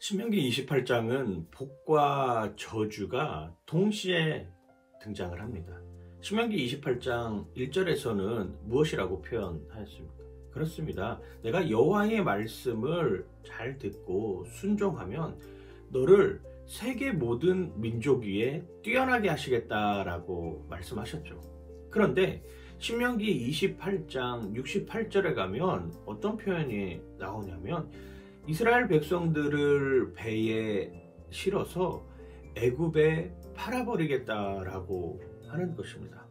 신명기 28장은 복과 저주가 동시에 등장을 합니다. 신명기 28장 1절에서는 무엇이라고 표현하였습니까? 그렇습니다. 내가 여호와의 말씀을 잘 듣고 순종하면 너를 세계 모든 민족 위에 뛰어나게 하시겠다라고 말씀하셨죠. 그런데 신명기 28장 68절에 가면 어떤 표현이 나오냐면 이스라엘 백성들을 배에 실어서 애굽에 팔아버리겠다라고 하는 것입니다.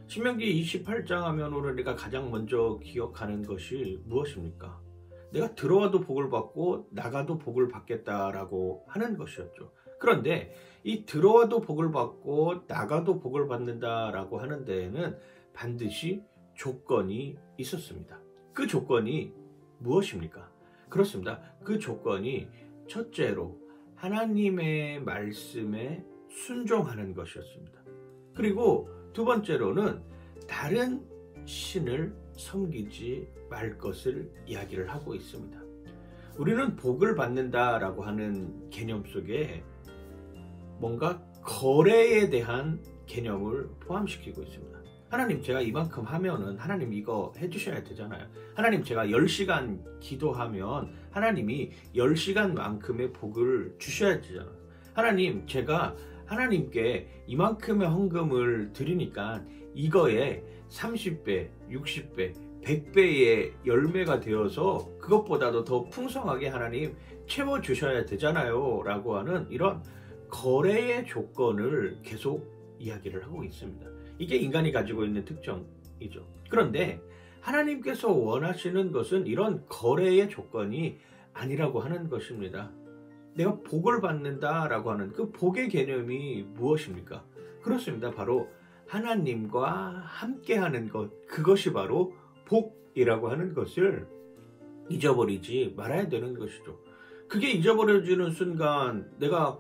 신명기 28장 하면 우리가 가장 먼저 기억하는 것이 무엇입니까? 내가 들어와도 복을 받고 나가도 복을 받겠다라고 하는 것이었죠. 그런데 이 들어와도 복을 받고 나가도 복을 받는다라고 하는 데에는 반드시 조건이 있었습니다. 그 조건이 무엇입니까? 그렇습니다. 그 조건이 첫째로 하나님의 말씀에 순종하는 것이었습니다. 그리고 두 번째로는 다른 신을 섬기지 말 것을 이야기를 하고 있습니다. 우리는 복을 받는다라고 하는 개념 속에 뭔가 거래에 대한 개념을 포함시키고 있습니다. 하나님 제가 이만큼 하면은 하나님 이거 해주셔야 되잖아요. 하나님 제가 10시간 기도하면 하나님이 10시간만큼의 복을 주셔야 되잖아요. 하나님 제가 하나님께 이만큼의 헌금을 드리니까 이거에 30배, 60배, 100배의 열매가 되어서 그것보다도 더 풍성하게 하나님 채워주셔야 되잖아요 라고 하는 이런 거래의 조건을 계속 이야기를 하고 있습니다. 이게 인간이 가지고 있는 특징이죠. 그런데 하나님께서 원하시는 것은 이런 거래의 조건이 아니라고 하는 것입니다. 내가 복을 받는다라고 하는 그 복의 개념이 무엇입니까? 그렇습니다. 바로 하나님과 함께하는 것, 그것이 바로 복이라고 하는 것을 잊어버리지 말아야 되는 것이죠. 그게 잊어버려지는 순간 내가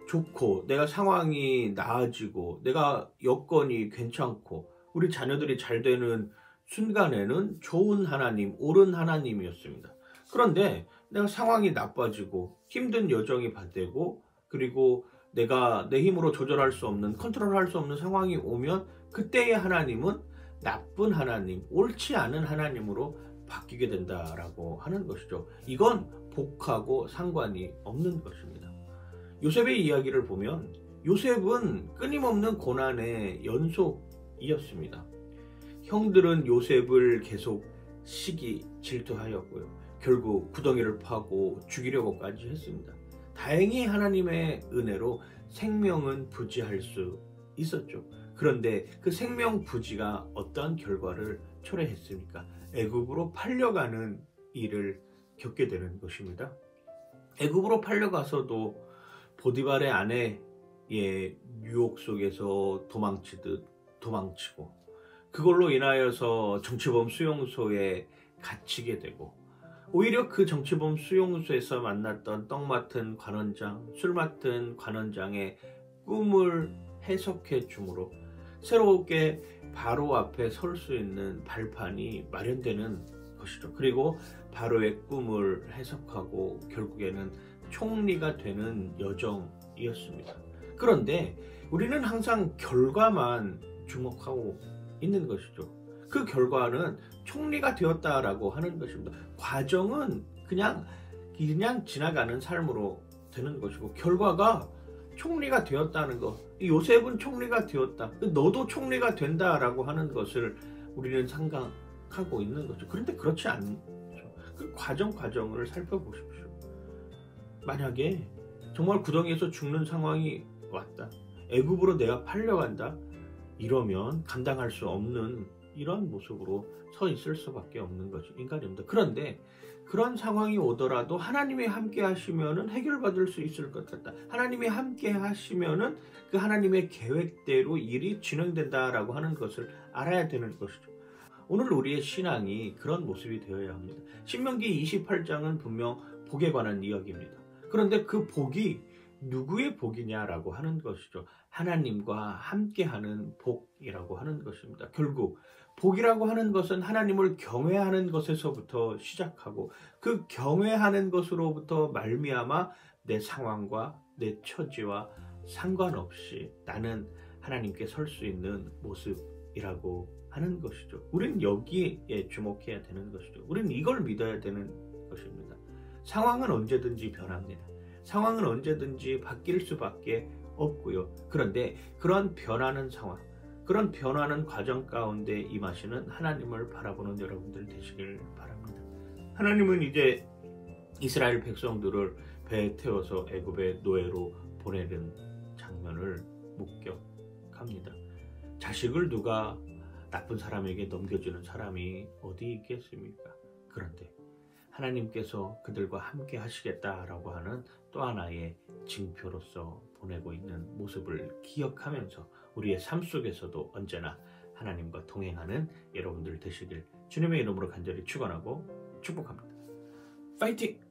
좋고 내가 상황이 나아지고 내가 여건이 괜찮고 우리 자녀들이 잘 되는 순간에는 좋은 하나님, 옳은 하나님이었습니다. 그런데 내가 상황이 나빠지고 힘든 여정이 반대고 그리고 내가 내 힘으로 조절할 수 없는, 컨트롤할 수 없는 상황이 오면 그때의 하나님은 나쁜 하나님, 옳지 않은 하나님으로 바뀌게 된다라고 하는 것이죠. 이건 복하고 상관이 없는 것입니다. 요셉의 이야기를 보면 요셉은 끊임없는 고난의 연속이었습니다. 형들은 요셉을 계속 시기 질투하였고요. 결국 구덩이를 파고 죽이려고까지 했습니다. 다행히 하나님의 은혜로 생명은 부지할 수 있었죠. 그런데 그 생명 부지가 어떠한 결과를 초래했습니까? 애굽으로 팔려가는 일을 겪게 되는 것입니다. 애굽으로 팔려가서도 보디발의 아내의 유혹 속에서 도망치듯 도망치고 그걸로 인하여서 정치범 수용소에 갇히게 되고 오히려 그 정치범 수용소에서 만났던 떡 맡은 관원장, 술 맡은 관원장의 꿈을 해석해 주므로 새롭게 바로 앞에 설 수 있는 발판이 마련되는 것이죠. 그리고 바로의 꿈을 해석하고 결국에는 총리가 되는 여정이었습니다. 그런데 우리는 항상 결과만 주목하고 있는 것이죠. 그 결과는 총리가 되었다라고 하는 것입니다. 과정은 그냥 지나가는 삶으로 되는 것이고 결과가 총리가 되었다는 것, 요셉은 총리가 되었다, 너도 총리가 된다라고 하는 것을 우리는 생각하고 있는 거죠. 그런데 그렇지 않죠. 그 과정을 살펴보십시오. 만약에 정말 구덩이에서 죽는 상황이 왔다, 애굽으로 내가 팔려간다, 이러면 감당할 수 없는 이런 모습으로 서 있을 수밖에 없는 것이 인간입니다. 그런데 그런 상황이 오더라도 하나님이 함께 하시면은 해결받을 수 있을 것 같다. 하나님이 함께 하시면은 그 하나님의 계획대로 일이 진행된다라고 하는 것을 알아야 되는 것이죠. 오늘 우리의 신앙이 그런 모습이 되어야 합니다. 신명기 28장은 분명 복에 관한 이야기입니다. 그런데 그 복이 누구의 복이냐라고 하는 것이죠. 하나님과 함께하는 복이라고 하는 것입니다. 결국 복이라고 하는 것은 하나님을 경외하는 것에서부터 시작하고 그 경외하는 것으로부터 말미암아 내 상황과 내 처지와 상관없이 나는 하나님께 설 수 있는 모습이라고 하는 것이죠. 우리는 여기에 주목해야 되는 것이죠. 우리는 이걸 믿어야 되는 것입니다. 상황은 언제든지 변합니다. 상황은 언제든지 바뀔 수밖에 없고요. 그런데 그런 변하는 상황, 그런 변화는 과정 가운데 임하시는 하나님을 바라보는 여러분들 되시길 바랍니다. 하나님은 이제 이스라엘 백성들을 배에 태워서 애굽의 노예로 보내는 장면을 목격합니다. 자식을 누가 나쁜 사람에게 넘겨주는 사람이 어디 있겠습니까? 그런데 하나님께서 그들과 함께 하시겠다라고 하는 또 하나의 징표로서 보내고 있는 모습을 기억하면서 우리의 삶 속에서도 언제나 하나님과 동행하는 여러분들 되시길 주님의 이름으로 간절히 축원하고 축복합니다. 파이팅!